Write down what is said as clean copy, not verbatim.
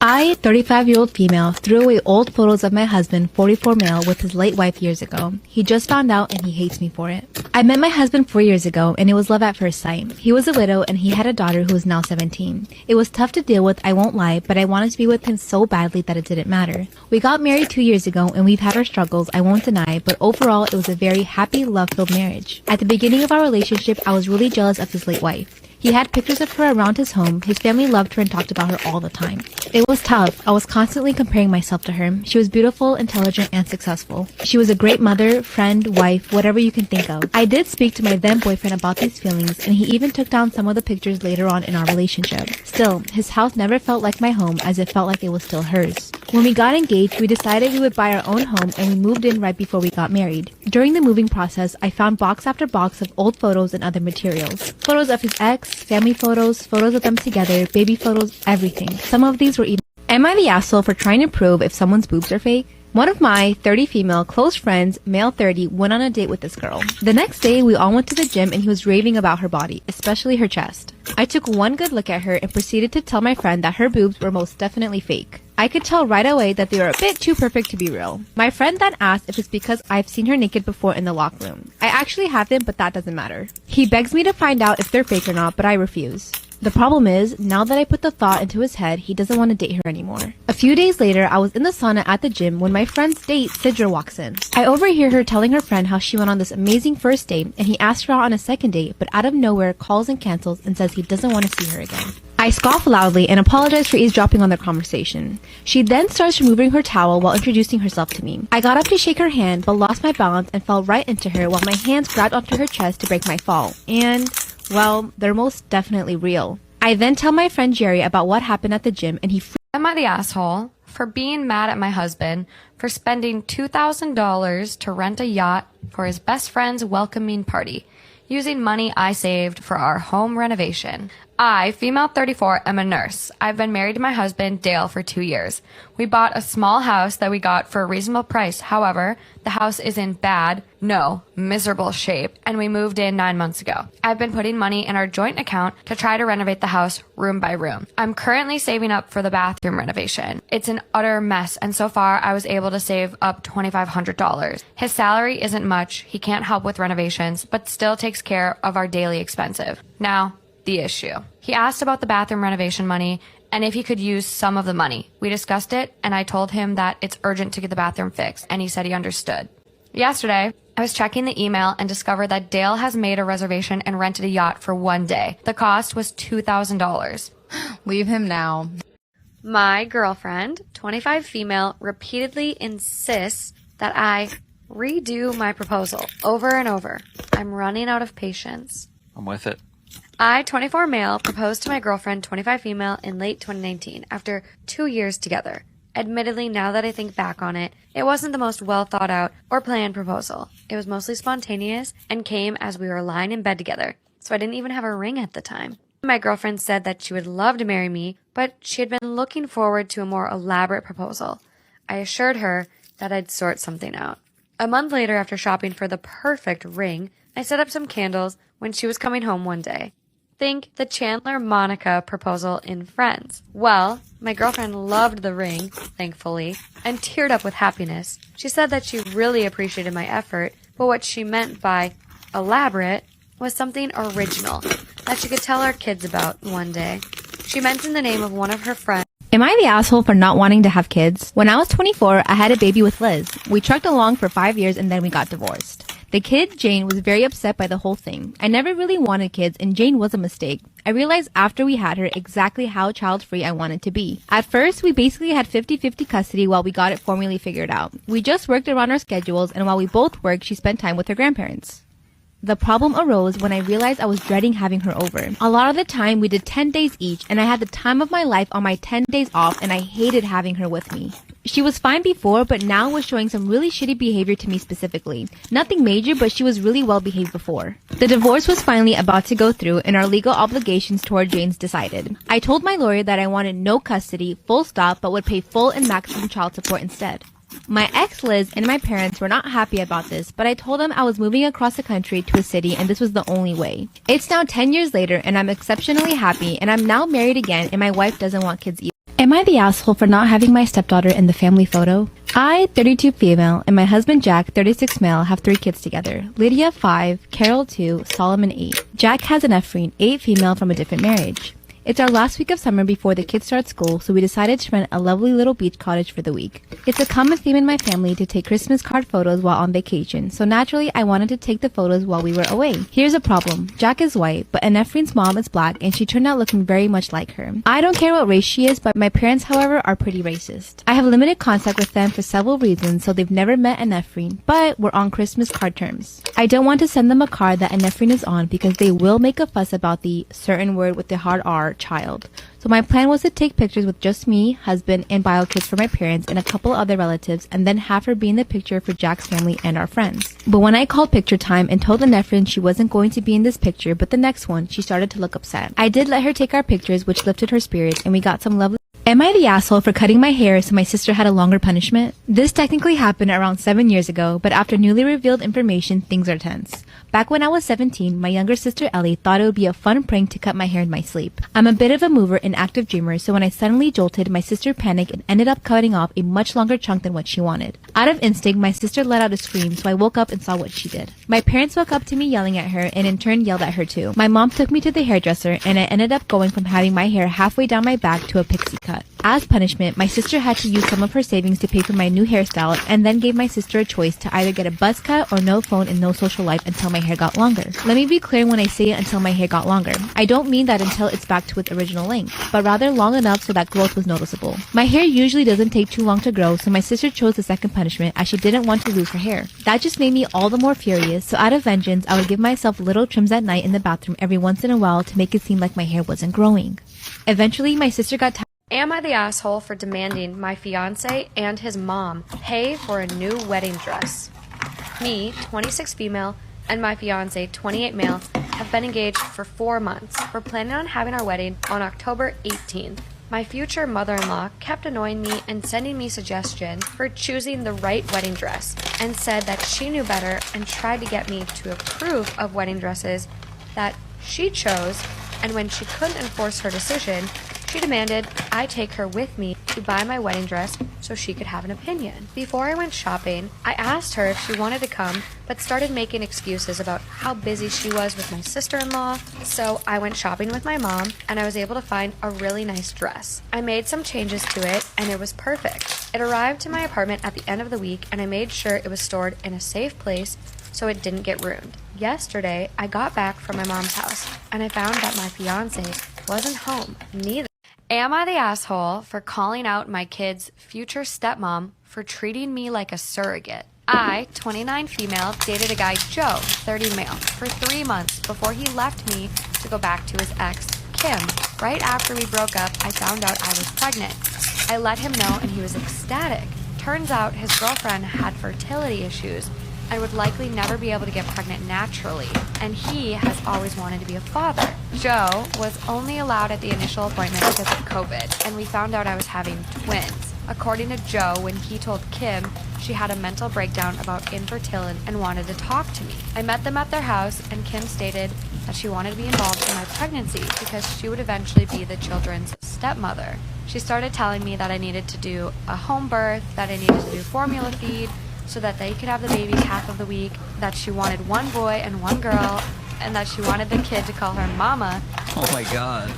I, 35-year-old female, threw away old photos of my husband, 44 male, with his late wife years ago. He just found out and he hates me for it. I met my husband 4 years ago and it was love at first sight. He was a widow and he had a daughter who is now 17. It was tough to deal with, I won't lie, but I wanted to be with him so badly that it didn't matter. We got married 2 years ago and we've had our struggles, I won't deny, but overall it was a very happy, love-filled marriage. At the beginning of our relationship, I was really jealous of his late wife. He had pictures of her around his home. His family loved her and talked about her all the time. It was tough. I was constantly comparing myself to her. She was beautiful, intelligent, and successful. She was a great mother, friend, wife, whatever you can think of. I did speak to my then boyfriend about these feelings, and he even took down some of the pictures later on in our relationship. Still, his house never felt like my home, as it felt like it was still hers. When we got engaged, we decided we would buy our own home, and we moved in right before we got married. During the moving process, I found box after box of old photos and other materials. Photos of his ex, family photos, photos of them together, baby photos, everything. Some of these were even... Am I the asshole for trying to prove if someone's boobs are fake? One of my 30 female close friends, male 30, went on a date with this girl. The next day, we all went to the gym and he was raving about her body, especially her chest. I took one good look at her and proceeded to tell my friend that her boobs were most definitely fake. I could tell right away that they were a bit too perfect to be real. My friend then asked if it's because I've seen her naked before in the locker room. I actually haven't, but that doesn't matter. He begs me to find out if they're fake or not, but I refuse. The problem is, now that I put the thought into his head, he doesn't want to date her anymore. A few days later, I was in the sauna at the gym when my friend's date, Sidra, walks in. I overhear her telling her friend how she went on this amazing first date, and he asked her out on a second date, but out of nowhere calls and cancels and says he doesn't want to see her again. I scoff loudly and apologize for eavesdropping on their conversation. She then starts removing her towel while introducing herself to me. I got up to shake her hand, but lost my balance and fell right into her while my hands grabbed onto her chest to break my fall. And, well, they're most definitely real. I then tell my friend Jerry about what happened at the gym and he Am I the asshole for being mad at my husband for spending $2,000 to rent a yacht for his best friend's welcoming party, using money I saved for our home renovation? I, female 34, am a nurse. I've been married to my husband, Dale, for 2 years. We bought a small house that we got for a reasonable price. However, the house is in miserable shape, and we moved in 9 months ago. I've been putting money in our joint account to try to renovate the house room by room. I'm currently saving up for the bathroom renovation. It's an utter mess, and so far I was able to save up $2,500. His salary isn't much. He can't help with renovations, but still takes care of our daily expenses. Now, the issue. He asked about the bathroom renovation money and if he could use some of the money. We discussed it and I told him that it's urgent to get the bathroom fixed, and he said he understood. Yesterday, I was checking the email and discovered that Dale has made a reservation and rented a yacht for 1 day. The cost was $2,000. Leave him now. My girlfriend, 25 female, repeatedly insists that I redo my proposal over and over. I'm running out of patience. I'm with it. I, 24 male, proposed to my girlfriend, 25 female, in late 2019 after 2 years together. Admittedly, now that I think back on it, it wasn't the most well thought out or planned proposal. It was mostly spontaneous and came as we were lying in bed together, so I didn't even have a ring at the time. My girlfriend said that she would love to marry me, but she had been looking forward to a more elaborate proposal. I assured her that I'd sort something out. A month later, after shopping for the perfect ring, I set up some candles when she was coming home one day. Think the Chandler-Monica proposal in Friends. Well, my girlfriend loved the ring, thankfully, and teared up with happiness. She said that she really appreciated my effort, but what she meant by elaborate was something original that she could tell our kids about one day. She mentioned the name of one of her friends. Am I the asshole for not wanting to have kids? When I was 24, I had a baby with Liz. We trucked along for 5 years and then we got divorced. The kid, Jane, was very upset by the whole thing. I never really wanted kids and Jane was a mistake. I realized after we had her exactly how child-free I wanted to be. At first, we basically had 50-50 custody while we got it formally figured out. We just worked around our schedules, and while we both worked, she spent time with her grandparents. The problem arose when I realized I was dreading having her over. A lot of the time, we did 10 days each, and I had the time of my life on my 10 days off, and I hated having her with me. She was fine before, but now was showing some really shitty behavior to me specifically. Nothing major, but she was really well behaved before. The divorce was finally about to go through, and our legal obligations toward Jane's decided. I told my lawyer that I wanted no custody, full stop, but would pay full and maximum child support instead. My ex Liz and my parents were not happy about this, but I told them I was moving across the country to a city and this was the only way. It's now 10 years later and I'm exceptionally happy and I'm now married again and my wife doesn't want kids either. Am I the asshole for not having my stepdaughter in the family photo? I, 32 female, and my husband Jack, 36 male, have 3 kids together. Lydia, 5, Carol, 2, Solomon, 8. Jack has an Ephraim, 8 female from a different marriage. It's our last week of summer before the kids start school, so we decided to rent a lovely little beach cottage for the week. It's a common theme in my family to take Christmas card photos while on vacation, so naturally I wanted to take the photos while we were away. Here's a problem. Jack is white, but Ephraim's mom is black, and she turned out looking very much like her. I don't care what race she is, but my parents, however, are pretty racist. I have limited contact with them for several reasons, so they've never met Ephraim, but we're on Christmas card terms. I don't want to send them a card that Ephraim is on because they will make a fuss about the certain word with the hard R child. So my plan was to take pictures with just me, husband, and bio kids for my parents and a couple other relatives, and then have her be in the picture for Jack's family and our friends. But when I called picture time and told Ephraim she wasn't going to be in this picture but the next one, she started to look upset. I did let her take our pictures, which lifted her spirits, and we got some lovely... Am I the asshole for cutting my hair so my sister had a longer punishment? This technically happened around 7 years ago, but after newly revealed information, things are tense. Back when I was 17, my younger sister Ellie thought it would be a fun prank to cut my hair in my sleep. I'm a bit of a mover and active dreamer, so when I suddenly jolted, my sister panicked and ended up cutting off a much longer chunk than what she wanted. Out of instinct, my sister let out a scream, so I woke up and saw what she did. My parents woke up to me yelling at her and in turn yelled at her too. My mom took me to the hairdresser and I ended up going from having my hair halfway down my back to a pixie cut. As punishment, my sister had to use some of her savings to pay for my new hairstyle and then gave my sister a choice to either get a buzz cut or no phone and no social life until my hair got longer. Let me be clear when I say until my hair got longer. I don't mean that until it's back to its original length, but rather long enough so that growth was noticeable. My hair usually doesn't take too long to grow, so my sister chose the second punishment as she didn't want to lose her hair. That just made me all the more furious, so out of vengeance, I would give myself little trims at night in the bathroom every once in a while to make it seem like my hair wasn't growing. Eventually, my sister got tired. Am I the asshole for demanding my fiance and his mom pay for a new wedding dress? Me, 26 female, and my fiance, 28 male, have been engaged for 4 months. We're planning on having our wedding on October 18th. My future mother-in-law kept annoying me and sending me suggestions for choosing the right wedding dress and said that she knew better and tried to get me to approve of wedding dresses that she chose, and when she couldn't enforce her decision, she demanded I take her with me to buy my wedding dress so she could have an opinion. Before I went shopping, I asked her if she wanted to come, but started making excuses about how busy she was with my sister-in-law. So I went shopping with my mom, and I was able to find a really nice dress. I made some changes to it, and it was perfect. It arrived to my apartment at the end of the week, and I made sure it was stored in a safe place so it didn't get ruined. Yesterday, I got back from my mom's house, and I found that my fiance wasn't home, neither. Am I the asshole for calling out my kid's future stepmom for treating me like a surrogate? I, 29 female, dated a guy, Joe, 30 male, for 3 months before he left me to go back to his ex, Kim. Right after we broke up, I found out I was pregnant. I let him know and he was ecstatic. Turns out his girlfriend had fertility issues and would likely never be able to get pregnant naturally, and he has always wanted to be a father. Joe was only allowed at the initial appointment because of COVID, and we found out I was having twins. According to Joe, when he told Kim, she had a mental breakdown about infertility and wanted to talk to me. I met them at their house, and Kim stated that she wanted to be involved in my pregnancy because she would eventually be the children's stepmother. She started telling me that I needed to do a home birth, that I needed to do formula feed, so that they could have the babies half of the week, that she wanted 1 boy and 1 girl, and that she wanted the kid to call her mama. Oh my god.